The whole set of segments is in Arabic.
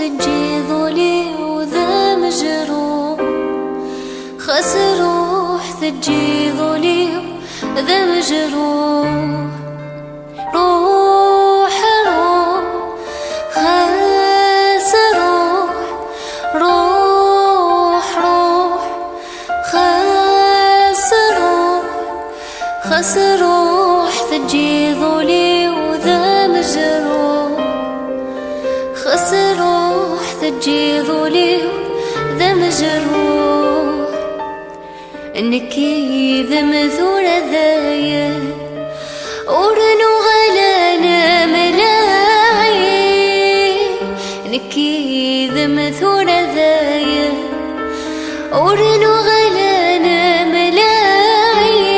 ثجي ظلي وذا مجروح، خس روح ثجي ظلي وذا مجروح. روح روح خس روح، روح روح خس روح، خس روح ثجي ظلي وذا مجروح، خس روح ثجي ظلي وذا مجروح. انكي ذا مثورة ذايا ورنو غلانا ملاعي، انكي ذا مثورة ذايا ورنو غلانا ملاعي.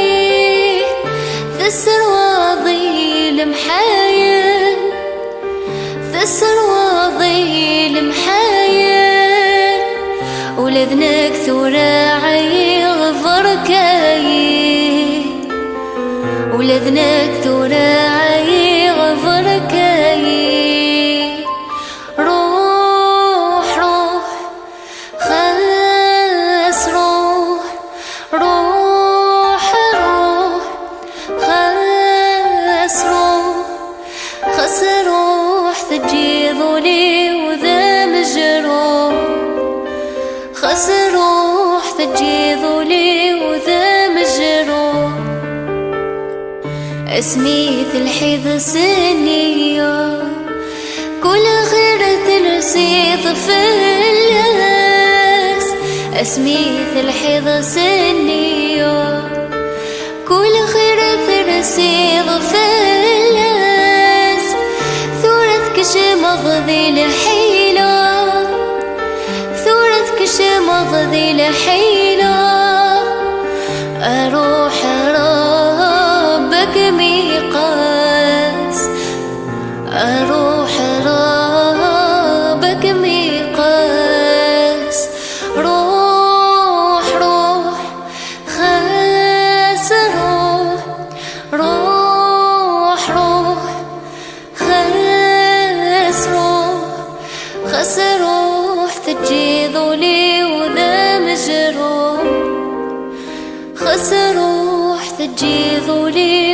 ثسر واضي المحايا، ثسر واضي المحايا، ولذنك ثراعي غفركاي، ولذنك ثراعي غفركاي. روح روح خس روح، روح روح خس روح، خس روح ثجي ظلي وذا مجروح، خس روح ثجي ظلي وذا مجروح. اسمي الحيض سنية كل خير تنسي طفلس، اسمي الحيض سنية كل خير تنسي طفلس. ثورتك شمض لحيلة، ثورتك شمض لحيلة. أروح ربك ميقاس، أروح ربك ميقاس. روح روح خس روح، روح روح خس روح، خس روح ثجي ظلي وذا مجروح، خس روح ثجي ظلي